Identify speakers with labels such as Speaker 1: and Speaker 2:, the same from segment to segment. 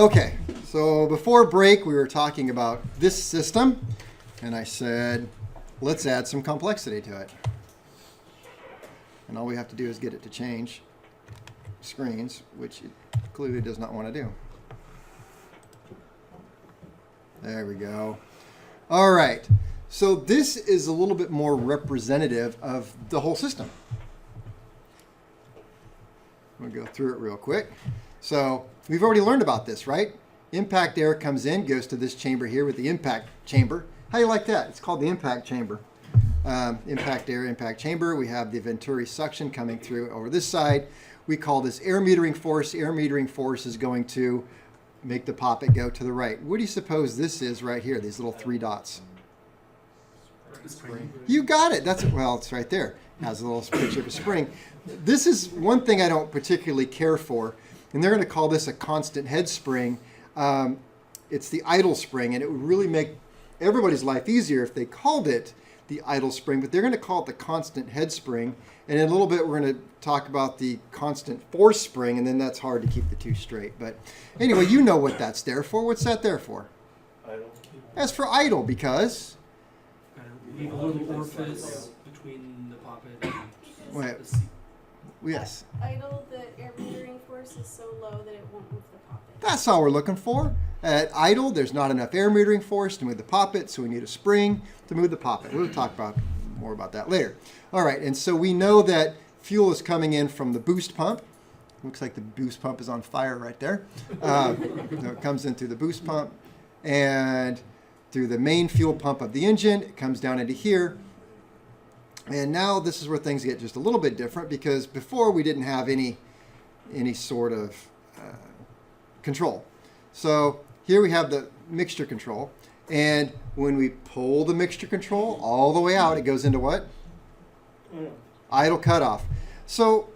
Speaker 1: Okay, so before break, we were talking about this system, and I said, let's add some complexity to it. And all we have to do is get it to change screens, which it clearly does not want to do. There we go. All right, so this is a little bit more representative of the whole system. I'm going to go through it real quick. So we've already learned about this, right? Impact air comes in, goes to this chamber here with the impact chamber. How do you like that? It's called the impact chamber. Impact air, impact chamber. We have the Venturi suction coming through over this side. We call this air metering force. Air metering force is going to make the poppet go to the right. What do you suppose this is right here, these little three dots?
Speaker 2: Spring.
Speaker 1: You got it. That's well, it's right there. It has a little picture of a spring. This is one thing I don't particularly care for, and they're going to call this a constant head spring. It's the idle spring, and it would really make everybody's life easier if they called it the idle spring, but they're going to call it the constant head spring. And in a little bit, we're going to talk about the constant force spring, and then that's hard to keep the two straight. But anyway, you know what that's there for. What's that there for?
Speaker 2: Idle.
Speaker 1: That's for idle, because...
Speaker 3: Leave a little orifice between the poppet and
Speaker 1: Wait.
Speaker 3: the seat.
Speaker 1: Yes.
Speaker 4: Idle, the air metering force is so low that it won't move the poppet.
Speaker 1: That's all we're looking for. At idle, there's not enough air metering force to move the poppet, so we need a spring to move the poppet. We'll talk about more about that later. All right, and so we know that fuel is coming in from the boost pump. Looks like the boost pump is on fire right there. So it comes in through the boost pump and through the main fuel pump of the engine. It comes down into here. And now this is where things get just a little bit different, because before we didn't have any sort of control. So here we have the mixture control, and when we pull the mixture control all the way out, it goes into what? Idle cutoff. So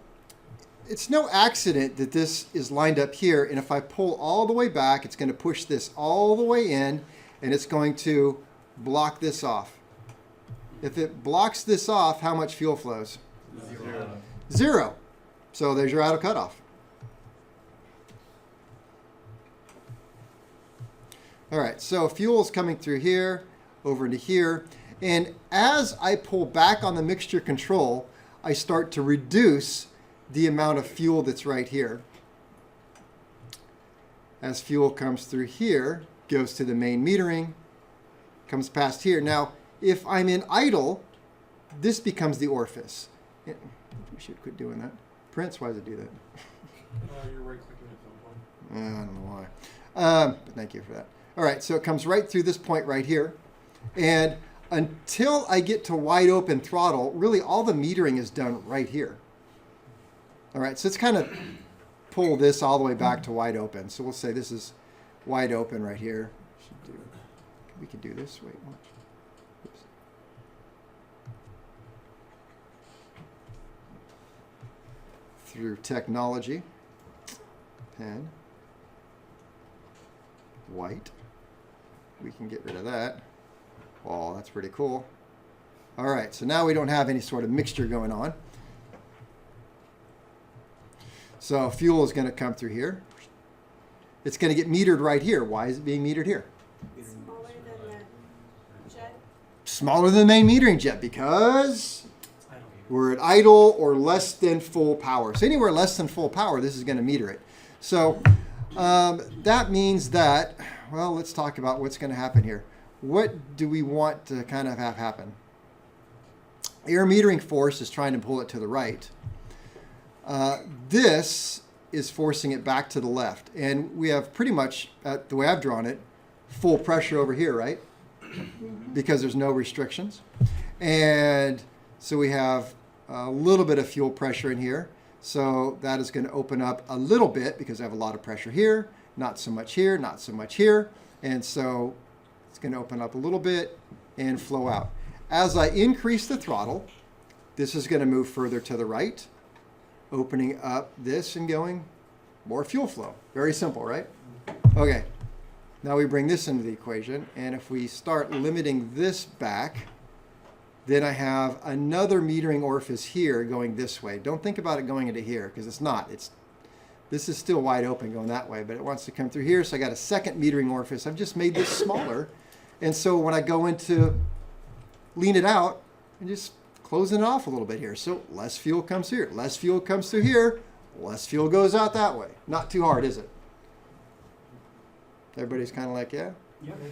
Speaker 1: it's no accident that this is lined up here, and if I pull all the way back, it's going to push this all the way in, and it's going to block this off. If it blocks this off, how much fuel flows? Zero. So there's your idle cutoff. All right, so fuel is coming through here, over into here. And as I pull back on the mixture control, I start to reduce the amount of fuel that's right here. As fuel comes through here, goes to the main metering, comes past here. Now, if I'm in idle, this becomes the orifice. We should quit doing that. Prince, why does it do that?
Speaker 2: You're right-clicking at some point.
Speaker 1: I don't know why. But thank you for that. All right, so it comes right through this point right here. And until I get to wide open throttle, really all the metering is done right here. All right, so let's kind of pull this all the way back to wide open. So we'll say this is wide open right here. We could do this. Wait, watch. Oops. Through technology, pen, white. We can get rid of that. Oh, that's pretty cool. All right, so now we don't have any sort of mixture going on. So fuel is going to come through here. It's going to get metered right here. Why is it being metered here?
Speaker 4: Smaller than the jet.
Speaker 1: Smaller than the main metering jet, because we're at idle or less than full power. So anywhere less than full power, this is going to meter it. So that means that, well, let's talk about what's going to happen here. What do we want to kind of have happen? Air metering force is trying to pull it to the right. This is forcing it back to the left. And we have pretty much, the way I've drawn it, full pressure over here, right? Because there's no restrictions. And so we have a little bit of fuel pressure in here. So that is going to open up a little bit because I have a lot of pressure here, not so much here, not so much here. And so it's going to open up a little bit and flow out. As I increase the throttle, this is going to move further to the right, opening up this and going more fuel flow. Very simple, right? Okay, now we bring this into the equation, and if we start limiting this back, then I have another metering orifice here going this way. Don't think about it going into here, because it's not. It's This is still wide open going that way, but it wants to come through here. So I got a second metering orifice. I've just made this smaller. And so when I go into lean it out, I'm just closing it off a little bit here. So less fuel comes here, less fuel comes through here, less fuel goes out that way. Not too hard, is it? Everybody's kind of like, yeah?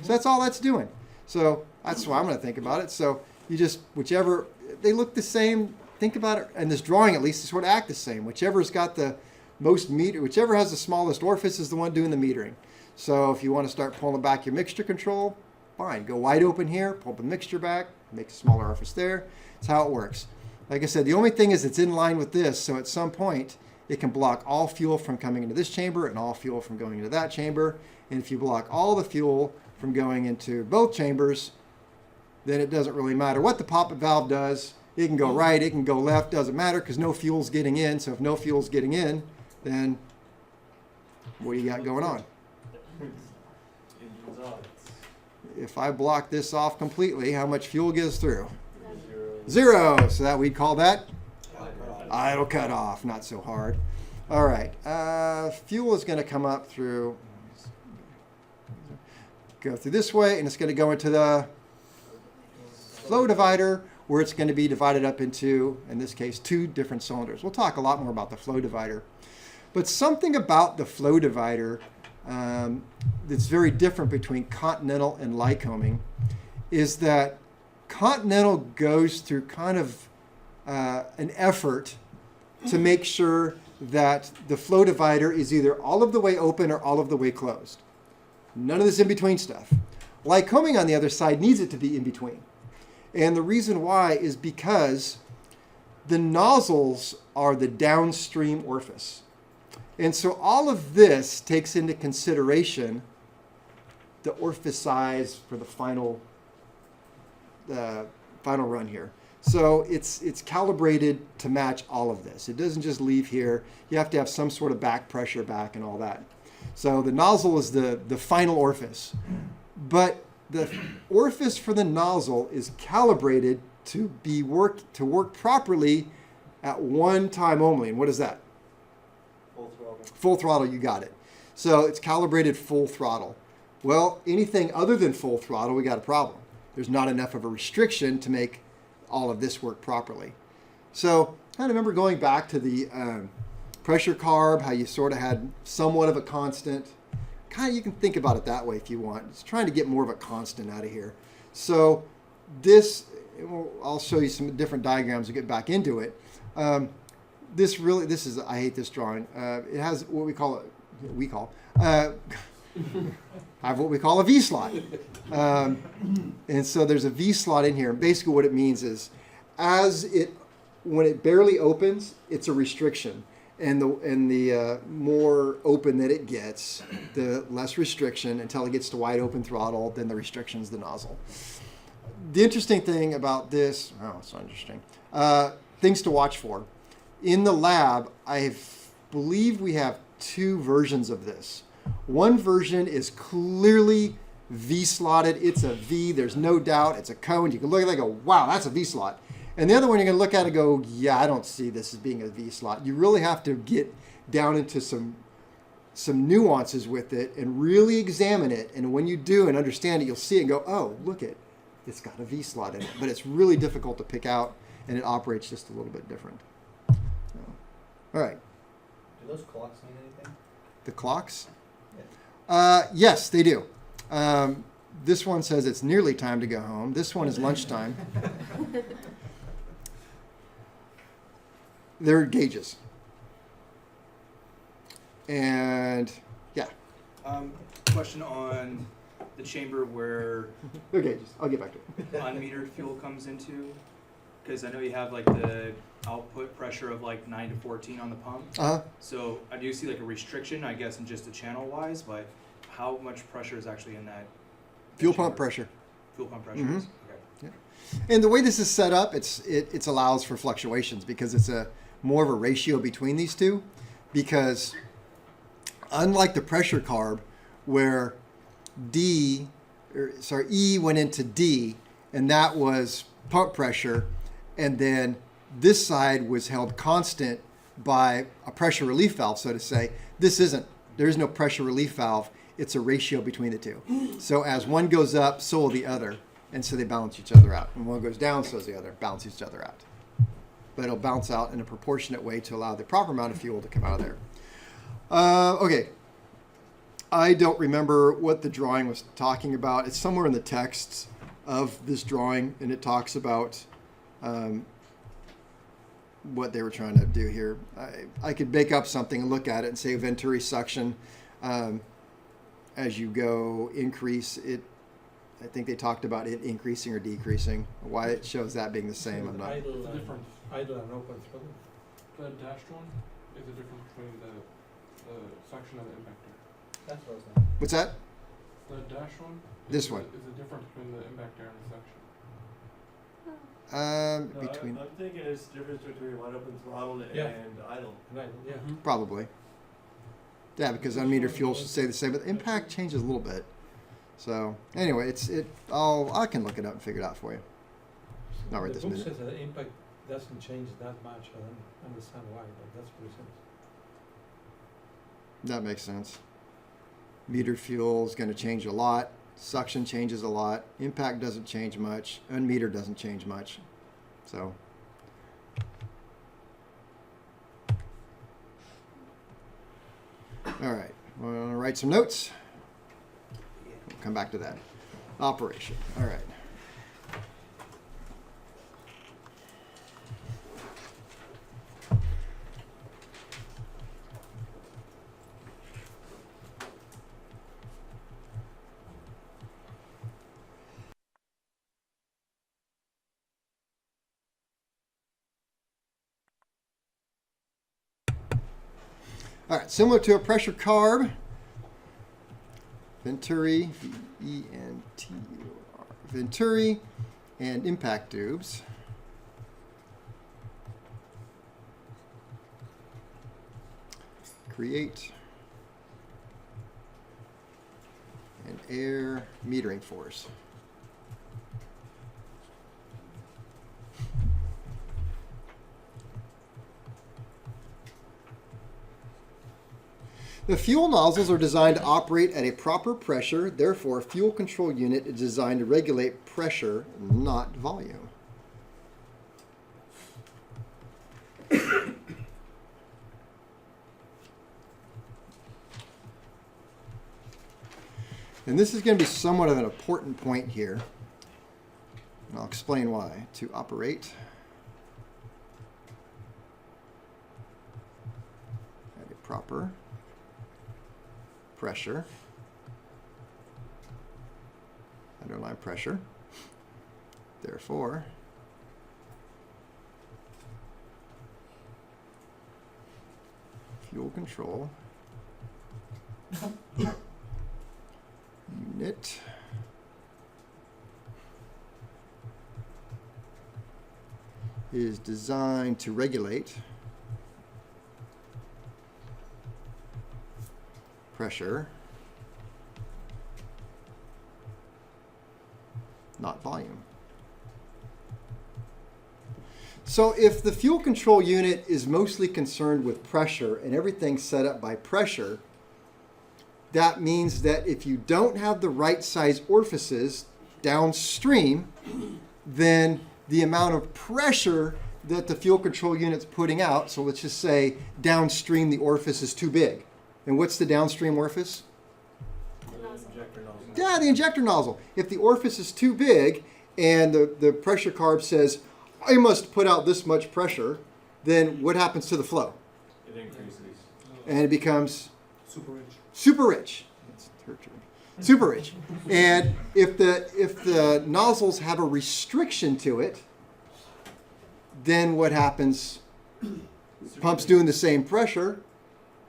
Speaker 1: So that's all that's doing. So that's why I'm going to think about it. So you just, whichever, they look the same, think about it, and this drawing at least, they sort of act the same. Whichever's got the most meter, whichever has the smallest orifice is the one doing the metering. So if you want to start pulling back your mixture control, fine. Go wide open here, pull the mixture back, make a smaller orifice there. That's how it works. Like I said, the only thing is it's in line with this, so at some point it can block all fuel from coming into this chamber and all fuel from going into that chamber. And if you block all the fuel from going into both chambers, then it doesn't really matter what the pop-up valve does. It can go right, it can go left, doesn't matter because no fuel's getting in. So if no fuel's getting in, then what do you got going on?
Speaker 2: Engines on.
Speaker 1: If I block this off completely, how much fuel gets through? Zero. So that we'd call that idle cutoff. Not so hard. All right. Fuel is going to come up through, go through this way, and it's going to go into the flow divider, where it's going to be divided up into, in this case, 2 different cylinders. We'll talk a lot more about the flow divider. But something about the flow divider that's very different between Continental and Lycoming is that Continental goes through kind of an effort to make sure that the flow divider is either all of the way open or all of the way closed. None of this in-between stuff. Lycoming, on the other side, needs it to be in between. And the reason why is because the nozzles are the downstream orifice. And so all of this takes into consideration the orifice size for the final run here. So it's calibrated to match all of this. It doesn't just leave here. You have to have some sort of back pressure back and all that. So the nozzle is the final orifice. But the orifice for the nozzle is calibrated to work properly at one time only. And what is that?
Speaker 2: Full throttle.
Speaker 1: Full throttle, you got it. So it's calibrated full throttle. Well, anything other than full throttle, we got a problem. There's not enough of a restriction to make all of this work properly. So I remember going back to the pressure carb, how you sort of had somewhat of a constant. Kind of, you can think about it that way if you want. It's trying to get more of a constant out of here. So this, I'll show you some different diagrams to get back into it. This is, I hate this drawing. It has what I have what we call a V-slot. And so there's a V-slot in here. And basically what it means is when it barely opens, it's a restriction. And the more open that it gets, the less restriction until it gets to wide open throttle, then the restriction's the nozzle. The interesting thing about this, it's not interesting, things to watch for. In the lab, I believe we have 2 versions of this. One version is clearly V-slotted. It's a V, there's no doubt. It's a cone. You can look at it and go, wow, that's a V-slot. And the other one you're going to look at it and go, yeah, I don't see this as being a V-slot. You really have to get down into some nuances with it and really examine it. And when you do and understand it, you'll see it and go, oh, look it, it's got a V-slot in it. But it's really difficult to pick out, and it operates just a little bit different. All right.
Speaker 5: Do those clocks mean anything?
Speaker 1: The clocks? Yes, they do. This one says it's nearly time to go home. This one is lunchtime. They're gauges. And yeah.
Speaker 6: Question on the chamber where
Speaker 1: They're gauges. I'll get back to it.
Speaker 6: unmetered fuel comes into, because I know you have like the output pressure of like 9 to 14 on the pump.
Speaker 1: Uh-huh.
Speaker 6: So I do see like a restriction, I guess, in just the channel wise, but how much pressure is actually in that?
Speaker 1: Fuel pump
Speaker 6: chamber?
Speaker 1: pressure.
Speaker 6: Fuel pump pressure.
Speaker 1: Mhm.
Speaker 6: Is? Okay.
Speaker 1: And the way this is set up, it allows for fluctuations because it's more of a ratio between these two. Because unlike the pressure carb, where E went into D, and that was pump pressure, and then this side was held constant by a pressure relief valve, so to say. There is no pressure relief valve. It's a ratio between the two. So as one goes up, so will the other. And so they balance each other out. And one goes down, so does the other. Balance each other out. But it'll bounce out in a proportionate way to allow the proper amount of fuel to come out of there. Okay. I don't remember what the drawing was talking about. It's somewhere in the texts of this drawing, and it talks about what they were trying to do here. I could make up something and look at it and say Venturi suction. As you go increase it, I think they talked about it increasing or decreasing. Why it shows that being the same, I'm not.
Speaker 2: Idle
Speaker 3: It's a
Speaker 2: and,
Speaker 3: difference.
Speaker 2: idle and open throttle.
Speaker 3: The dashed one is the difference between the suction and the impactor.
Speaker 5: That's what I was thinking.
Speaker 1: What's that?
Speaker 3: The dash one.
Speaker 1: This one.
Speaker 3: Is the difference between the impactor and the suction.
Speaker 2: Oh.
Speaker 1: Between
Speaker 2: I'm thinking it's the difference between wide open throttle and
Speaker 5: Yeah.
Speaker 2: idle.
Speaker 5: And idle, yeah.
Speaker 1: probably. Yeah, because unmetered fuel should stay the same, but the impact changes a little bit. So anyway, I can look it up and figure it out for you. Not right
Speaker 2: The
Speaker 1: this
Speaker 2: book
Speaker 1: minute.
Speaker 2: says that the impact doesn't change that much. I don't understand why, but that's what it says.
Speaker 1: That makes sense. Metered fuel is going to change a lot. Suction changes a lot. Impact doesn't change much. Unmetered doesn't change much. So. All right. Want to write some notes? We'll come back to that. Operation. All right. All right, similar to a pressure carb, Venturi, V-E-N-T-U-R, Venturi and impact tubes. Create an air metering force. The fuel nozzles are designed to operate at a proper pressure. Therefore, a fuel control unit is designed to regulate pressure, not volume. And this is going to be somewhat of an important point here. And I'll explain why. To operate at a proper pressure, underline pressure, therefore, fuel control unit is designed to regulate pressure, not volume. So if the fuel control unit is mostly concerned with pressure and everything's set up by pressure, that means that if you don't have the right size orifices downstream, then the amount of pressure that the fuel control unit's putting out, so let's just say downstream the orifice is too big. And what's the downstream orifice?
Speaker 2: Injector nozzle.
Speaker 1: Yeah, the injector nozzle. If the orifice is too big and the pressure carb says, I must put out this much pressure, then what happens to the flow?
Speaker 2: It increases.
Speaker 1: And it becomes
Speaker 3: Super rich.
Speaker 1: super rich. That's her term. Super rich. And if the nozzles have a restriction to it, then what happens? Pump's doing the same pressure.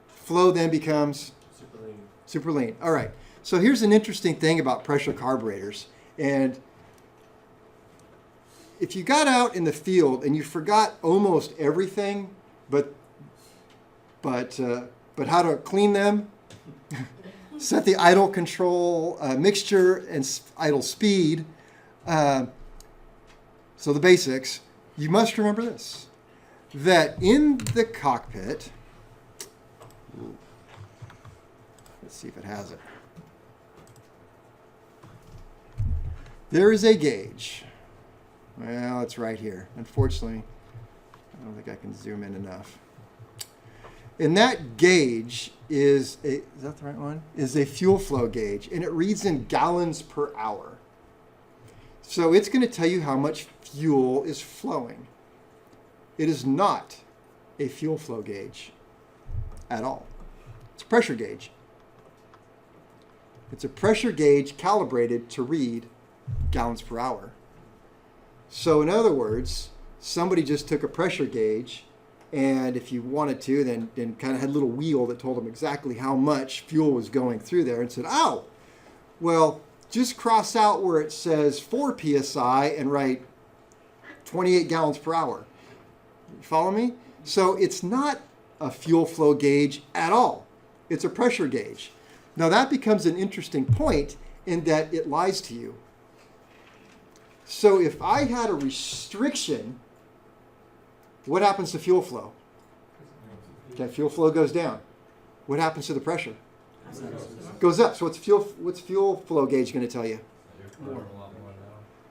Speaker 1: Flow then becomes
Speaker 2: Super lean.
Speaker 1: super lean. All right. So here's an interesting thing about pressure carburetors. And if you got out in the field and you forgot almost everything, but how to clean them, set the idle control mixture and idle speed, so the basics, you must remember this. that in the cockpit, let's see if it has it. There is a gauge. Well, it's right here. Unfortunately, I don't think I can zoom in enough. And that gauge is that the right one? Is a fuel flow gauge, and it reads in gallons per hour. So it's going to tell you how much fuel is flowing. It is not a fuel flow gauge at all. It's a pressure gauge. It's a pressure gauge calibrated to read gallons per hour. So in other words, somebody just took a pressure gauge, and if you wanted to, then kind of had a little wheel that told them exactly how much fuel was going through there and said, oh, well, just cross out where it says 4 psi and write 28 gallons per hour. You follow me? So it's not a fuel flow gauge at all. It's a pressure gauge. Now that becomes an interesting point in that it lies to you. So if I had a restriction, what happens to fuel flow? Okay, fuel flow goes down. What happens to the pressure? Goes up. So what's fuel flow gauge going to tell you?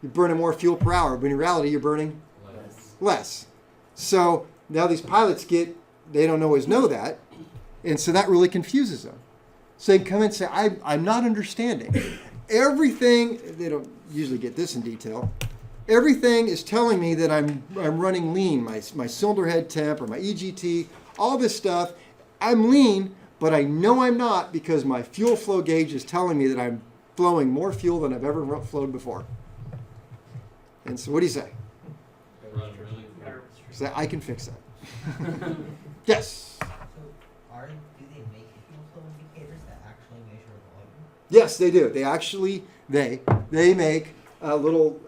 Speaker 1: You're burning more fuel per hour, but in reality you're burning less. So now these pilots they don't always know that, and so that really confuses them. So they come in and say, I'm not understanding. Everything, they don't usually get this in detail, everything is telling me that I'm running lean, my cylinder head temp or my EGT, all this stuff, I'm lean, but I know I'm not because my fuel flow gauge is telling me that I'm flowing more fuel than I've ever flowed before. And so what do you say? So I can fix that. Yes?
Speaker 7: So do they make fuel flow indicators that actually measure volume?
Speaker 1: Yes, they do. They actually, they make little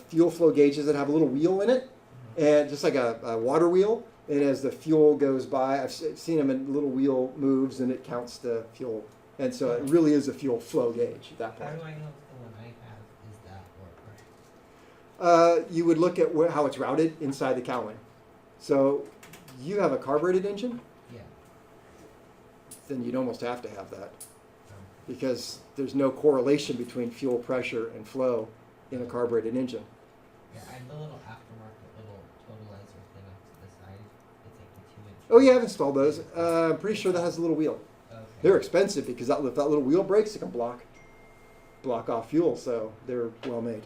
Speaker 1: fuel flow gauges that have a little wheel in it, and just like a water wheel. And as the fuel goes by, I've seen them, and the little wheel moves and it counts the fuel. And so it really is a fuel flow gauge at that
Speaker 7: How
Speaker 1: point.
Speaker 7: do I know if the one I have is that or pressure?
Speaker 1: You would look at how it's routed inside the cowling. So you have a carbureted engine,
Speaker 7: Yeah.
Speaker 1: then you'd almost have to have that because there's no correlation between fuel pressure and flow in a carbureted engine.
Speaker 7: Yeah, I have the little aftermarket little totalizer thing off to the side. It's like the 2-inch.
Speaker 1: Oh yeah, I've installed those. I'm pretty sure that has a little wheel.
Speaker 7: Okay.
Speaker 1: They're expensive because if that little wheel breaks, it can block off fuel. So they're well made.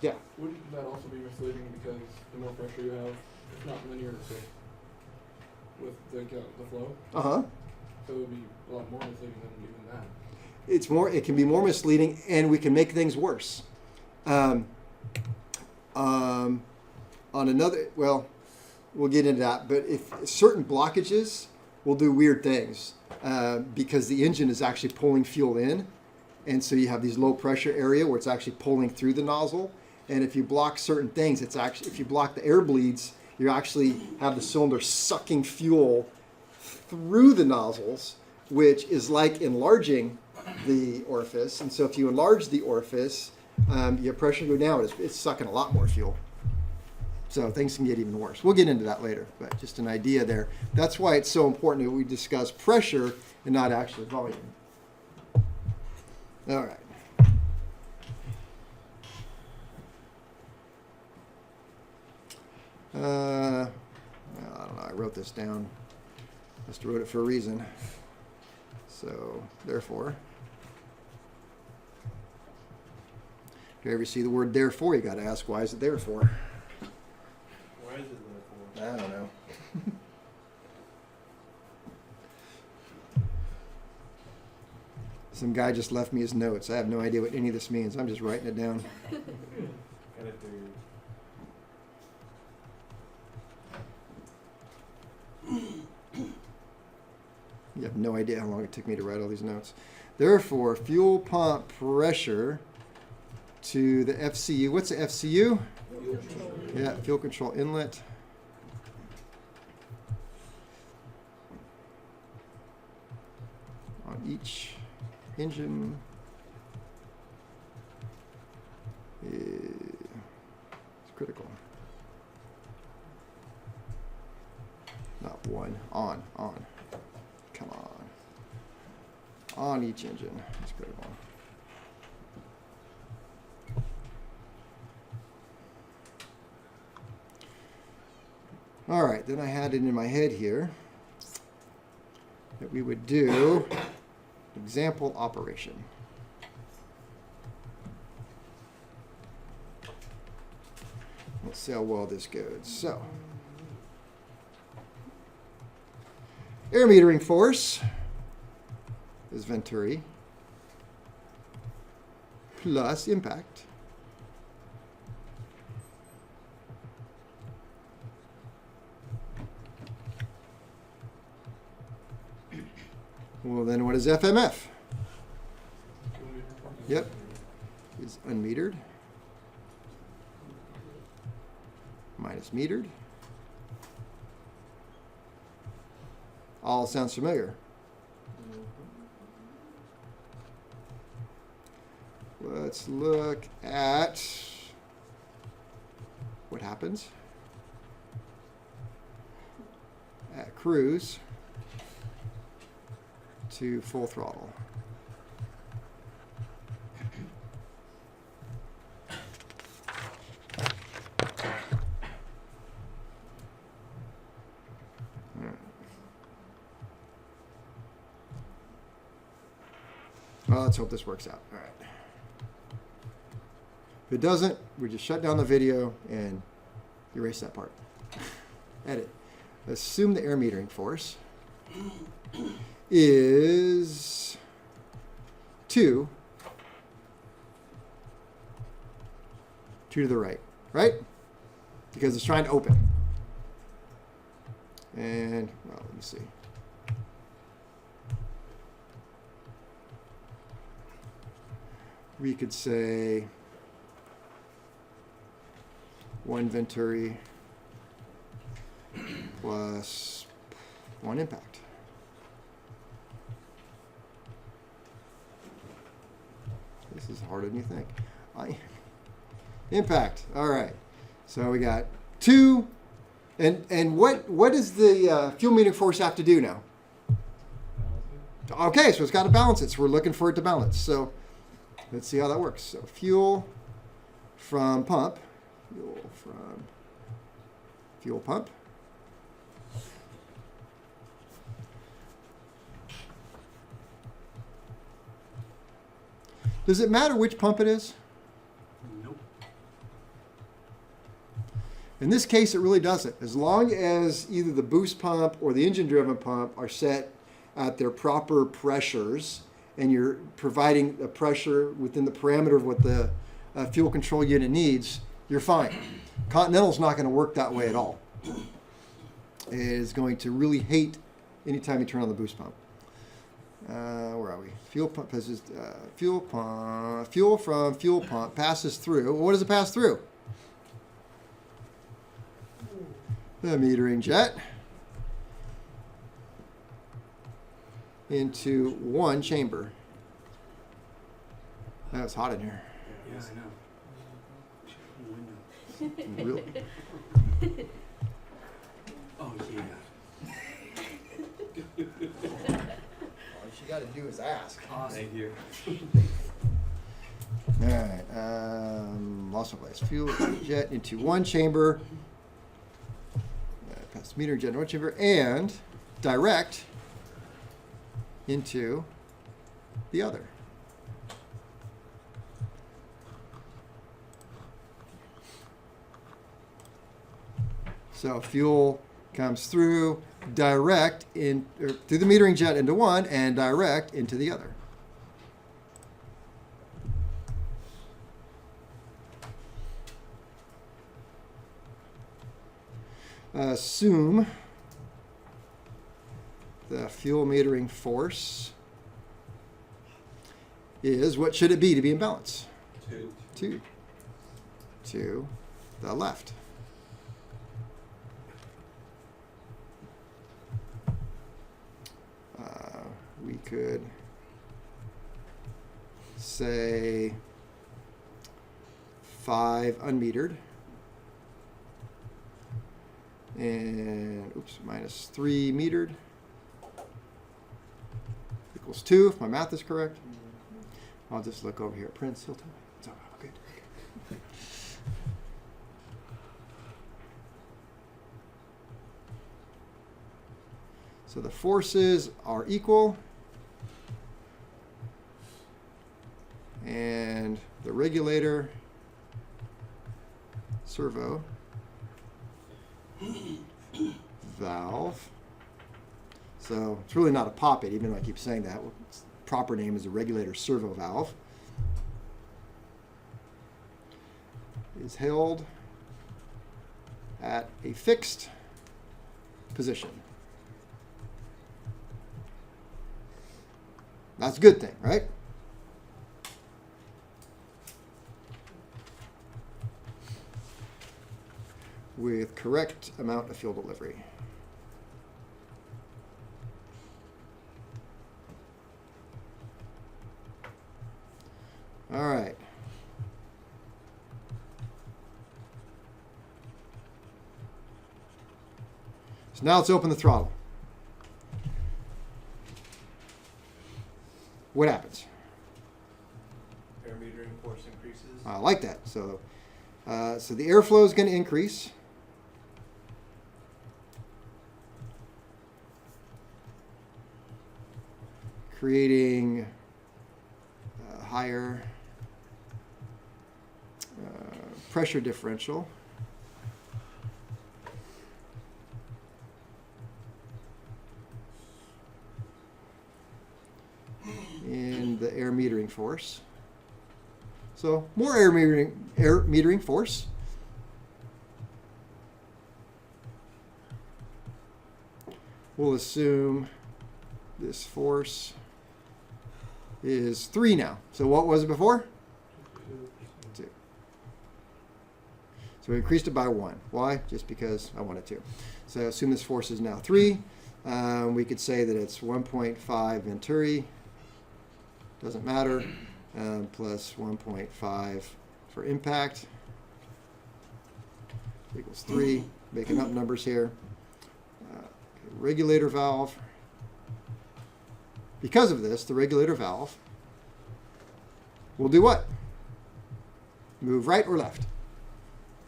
Speaker 1: Yeah.
Speaker 8: Wouldn't that also be misleading because the more pressure you have, it's not linear so with the flow?
Speaker 1: Uh-huh.
Speaker 8: So it would be a lot more misleading than even that.
Speaker 1: It can be more misleading, and we can make things worse. On another, well, we'll get into that, but if certain blockages will do weird things because the engine is actually pulling fuel in, and so you have these low pressure area where it's actually pulling through the nozzle, and if you block certain things, it's actually, if you block the air bleeds, you actually have the cylinder sucking fuel through the nozzles, which is like enlarging the orifice, and so if you enlarge the orifice, your pressure go down, it's sucking a lot more fuel. So things can get even worse. We'll get into that later, but just an idea there. That's why it's so important that we discuss pressure and not actually volume. All right. I don't know, I wrote this down. Must have wrote it for a reason. So, therefore. If you ever see the word therefore, you got to ask, why is it therefore?
Speaker 5: Why is it therefore?
Speaker 1: I don't know. Some guy just left me his notes. I have no idea what any of this means. I'm just writing it down.
Speaker 5: Kind of figured.
Speaker 1: You have no idea how long it took me to write all these notes. Therefore, fuel pump pressure to the FCU. What's the FCU? Yeah, fuel control inlet. On each engine is critical. on each engine. Let's put it on. All right, then I had it in my head here that we would do example operation. Let's see how well this goes. So, air metering force is Venturi plus impact well, then what is FMF? Yep, is unmetered minus metered. All sounds familiar. Let's look at what happens at cruise to full throttle. Well, let's hope this works out. All right. If it doesn't, we just shut down the video and erase that part. Edit. Assume the air metering force is 2 to the right, right? Because it's trying to open. And, well, let me see. We could say 1 Venturi plus 1 impact. This is harder than you think. Impact. All right. So we got 2. And what does the fuel metering force have to do now? Okay, so it's got to balance it. So we're looking for it to balance. So let's see how that works. So fuel from pump. Fuel from fuel pump. Does it matter which pump it is?
Speaker 3: Nope.
Speaker 1: In this case, it really doesn't. As long as either the boost pump or the engine-driven pump are set at their proper pressures, and you're providing a pressure within the parameter of what the fuel control unit needs, you're fine. Continental's not going to work that way at all. It is going to really hate anytime you turn on the boost pump. Where are we? Fuel pump passes, fuel from fuel pump passes through. Well, what does it pass through? The metering jet into 1 chamber. Now it's hot in here.
Speaker 3: Yeah, I know.
Speaker 1: Really?
Speaker 3: Oh yeah.
Speaker 1: All you got to do is ask.
Speaker 3: Awesome.
Speaker 6: Thank you.
Speaker 1: All right. Lost my place. Fuel jet into 1 chamber. Pass meter jet into 1 chamber and direct into the other. So fuel comes through direct in through the metering jet into 1 and direct into the other. Assume the fuel metering force is, what should it be to be in balance? 2 to the left. We could say 5 unmetered and minus 3 metered equals 2, if my math is correct. I'll just look over here at Prince. He'll tell me. It's all good. So the forces are equal. And the regulator servo valve. So it's really not a poppet, even though I keep saying that. Its proper name is a regulator servo valve. Is held at a fixed position. That's a good thing, right? With correct amount of fuel delivery. All right. So now let's open the throttle. What happens?
Speaker 5: Air metering force increases.
Speaker 1: I like that. So the airflow is going to increase. Creating a higher pressure differential. In the air metering force. So more air metering force. We'll assume this force is 3 now. So what was it before? 2. So we increased it by 1. Why? Just because I wanted to. So assume this force is now 3. We could say that it's 1.5 Venturi. Doesn't matter. Plus 1.5 for impact. Equals 3. Making up numbers here. Regulator valve. Because of this, the regulator valve will do what? Move right or left?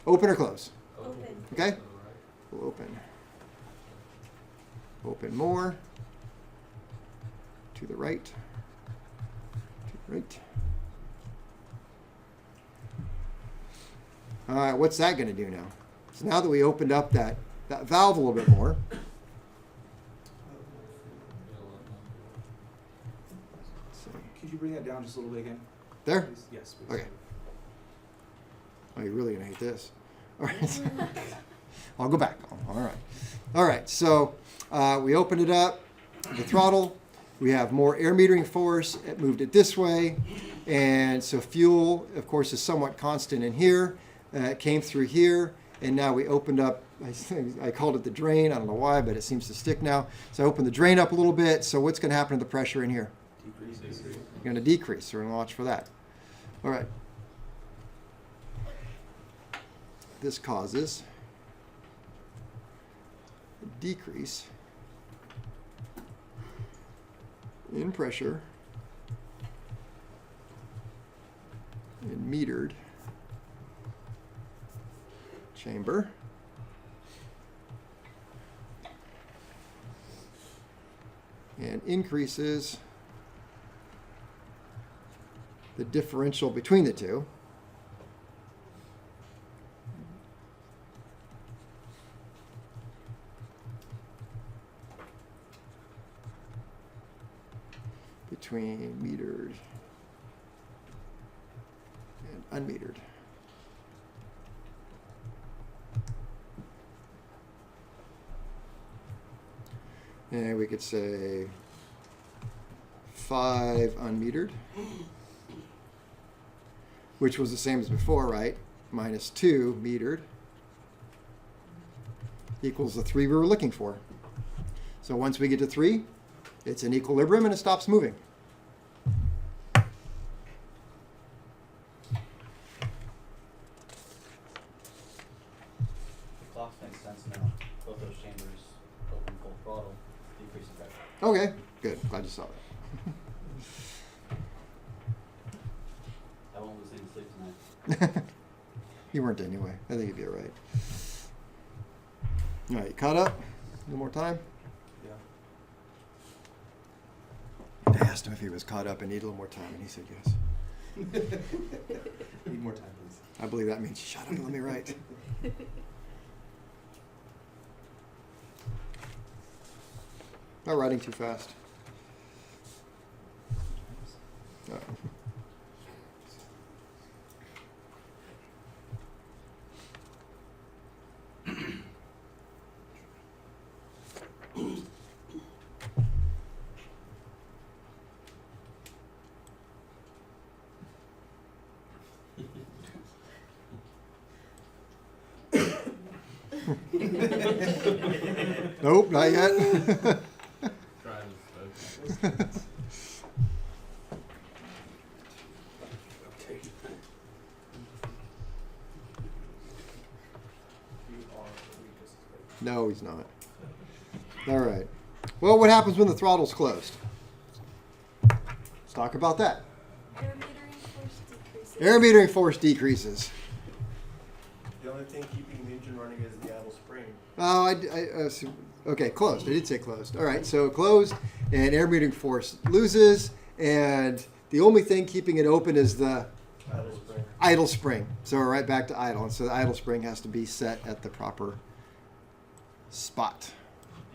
Speaker 1: Open or close?
Speaker 4: Open.
Speaker 1: Okay? We'll open. Open more. To the right. To the right. All right, what's that going to do now? So now that we opened up that valve a little bit more,
Speaker 6: Could you bring that down just a little bit again?
Speaker 1: there?
Speaker 6: Please? Yes, please.
Speaker 1: Okay. Oh, you're really going to hate this. All right. I'll go back. All right. All right. So we opened it up, the throttle. We have more air metering force. It moved it this way. And so fuel, of course, is somewhat constant in here. It came through here. And now we opened up, I called it the drain. I don't know why, but it seems to stick now. So I opened the drain up a little bit. So what's going to happen to the pressure in here?
Speaker 6: Decrease.
Speaker 1: Going to decrease. So we're going to watch for that. All right. This causes a decrease in pressure in metered chamber. And increases the differential between the two. Between metered and unmetered. And we could say 5 unmetered, which was the same as before, right? Minus 2 metered equals the 3 we were looking for. So once we get to 3, it's in equilibrium and it stops moving.
Speaker 9: The clock makes sense now. Both those chambers open full throttle, decreasing pressure.
Speaker 1: Okay, good. Glad you saw that. You weren't anyway. I think you'd be all right. All right, you caught up? One more time?
Speaker 5: Yeah.
Speaker 1: I asked him if he was caught up and needed a little more time, and he said yes.
Speaker 5: Need more time, please.
Speaker 1: I believe that means shut up and let me write. Not writing too fast. Oh. Nope, not yet. No, he's not. All right. Well, what happens when the throttle's closed? Let's talk about that.
Speaker 4: Air metering force decreases.
Speaker 1: Air metering force decreases.
Speaker 5: The only thing keeping the engine running is the idle spring.
Speaker 1: Oh, okay, closed. I did say closed. All right, so closed, and air metering force loses, and the only thing keeping it open is the
Speaker 5: Idle spring.
Speaker 1: idle spring. So we're right back to idle, and so the idle spring has to be set at the proper spot.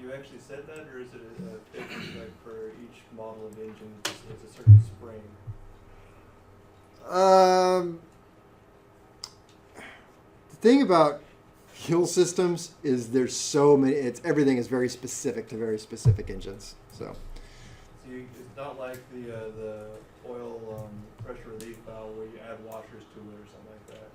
Speaker 5: You actually said that, or is it a fixed, like for each model of engine, it's a certain spring?
Speaker 1: The thing about fuel systems is there's so many. Everything is very specific to very specific engines. So
Speaker 5: So it's not like the oil pressure relief valve where you add washers to it or something like that.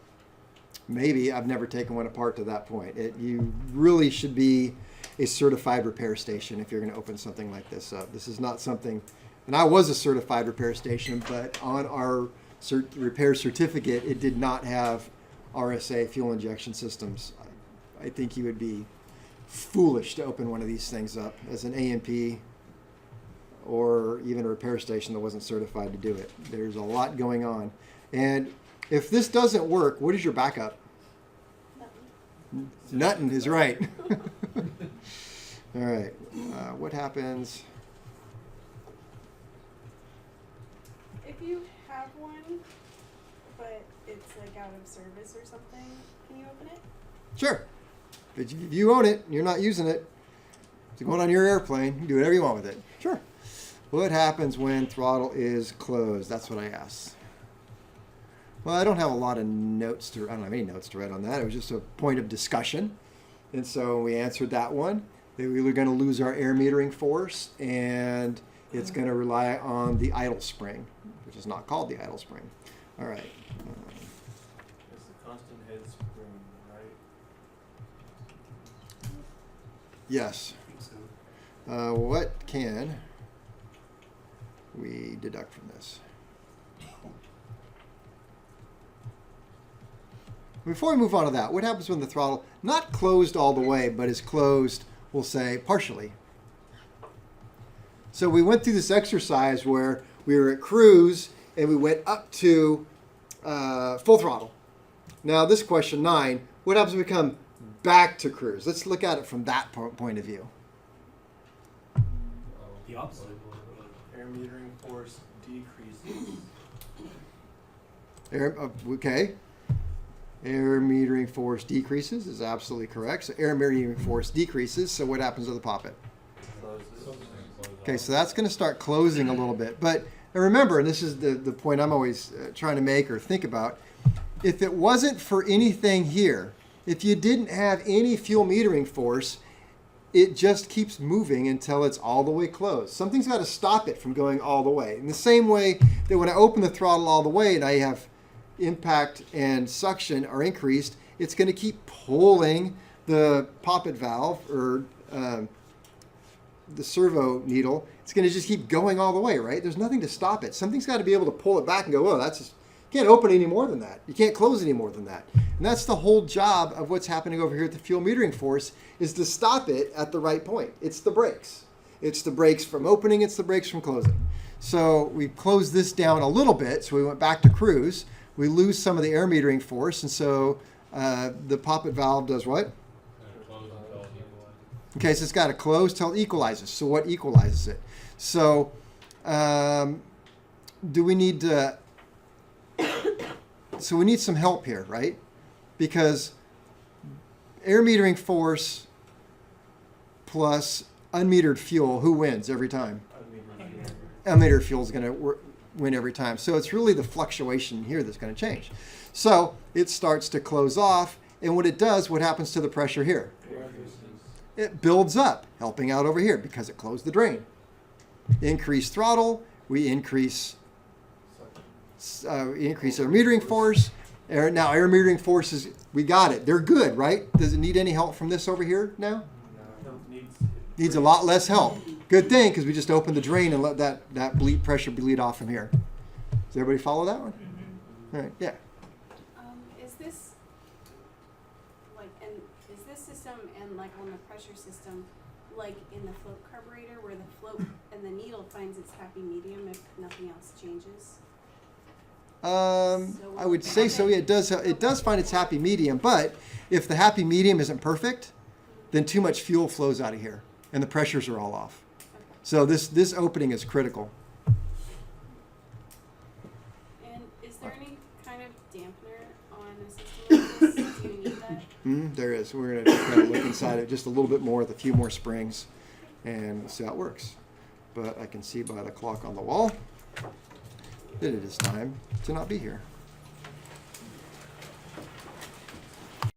Speaker 1: maybe I've never taken one apart to that point. You really should be a certified repair station if you're going to open something like this up. This is not something, and I was a certified repair station, but on our repair certificate, it did not have RSA fuel injection systems. I think you would be foolish to open one of these things up as an A&P or even a repair station that wasn't certified to do it. There's a lot going on. And if this doesn't work, what is your backup? Nothing is right. All right. What happens?
Speaker 4: If you have one, but it's like out of service or something, can you open it?
Speaker 1: Sure. If you own it and you're not using it, it's going on your airplane. You can do whatever you want with it. Sure. What happens when throttle is closed? That's what I asked. Well, I don't have a lot of notes I don't have any notes to write on that. It was just a point of discussion. And so we answered that one. That we were going to lose our air metering force, and it's going to rely on the idle spring, which is not called the idle spring. All right.
Speaker 5: It's the constant head spring, right?
Speaker 1: Yes. What can we deduct from this? Before we move on to that, what happens when the throttle, not closed all the way, but is closed, we'll say, partially? So we went through this exercise where we were at cruise and we went up to full throttle. Now this question 9, what happens when we come back to cruise? Let's look at it from that point of view.
Speaker 3: The opposite.
Speaker 5: Air metering force decreases.
Speaker 1: Okay. Air metering force decreases is absolutely correct. So air metering force decreases. So what happens to the poppet?
Speaker 5: Closes.
Speaker 1: Okay, so that's going to start closing a little bit. But remember, and this is the point I'm always trying to make or think about, if it wasn't for anything here, if you didn't have any fuel metering force, it just keeps moving until it's all the way closed. Something's got to stop it from going all the way. In the same way that when I open the throttle all the way and I have impact and suction are increased, it's going to keep pulling the poppet valve or the servo needle. It's going to just keep going all the way, right? There's nothing to stop it. Something's got to be able to pull it back and go, oh, that's just, you can't open any more than that. You can't close any more than that. And that's the whole job of what's happening over here at the fuel metering force, is to stop it at the right point. It's the brakes. It's the brakes from opening, it's the brakes from closing. So we closed this down a little bit, so we went back to cruise. we lose some of the air metering force, and so the poppet valve does what? Okay, so it's got to close till it equalizes. So what equalizes it? So do we need to... So we need some help here, right? Because air metering force plus unmetered fuel, who wins every time? Unmetered fuel is going to win every time. So it's really the fluctuation here that's going to change. So it starts to close off, and when it does, what happens to the pressure here? It builds up, helping out over here because it closed the drain. Increase throttle, we increase our metering force. Now air metering forces, we got it. They're good, right? Does it need any help from this over here now? Needs a lot less help. Good thing, because we just opened the drain and let that pressure bleed off from here. Does everybody follow that one? All right, yeah.
Speaker 4: Is this system and like on the pressure system, like in the float carburetor, where the float and the needle finds its happy medium if nothing else changes?
Speaker 1: I would say so. Yeah, it does find its happy medium, but if the happy medium isn't perfect, then too much fuel flows out of here, and the pressures are all off. So this opening is critical.
Speaker 4: And is there any kind of dampener on a system like this? Do you need that?
Speaker 1: There is. We're going to kind of look inside it just a little bit more with a few more springs and see how it works. But I can see by the clock on the wall that it is time to not be here.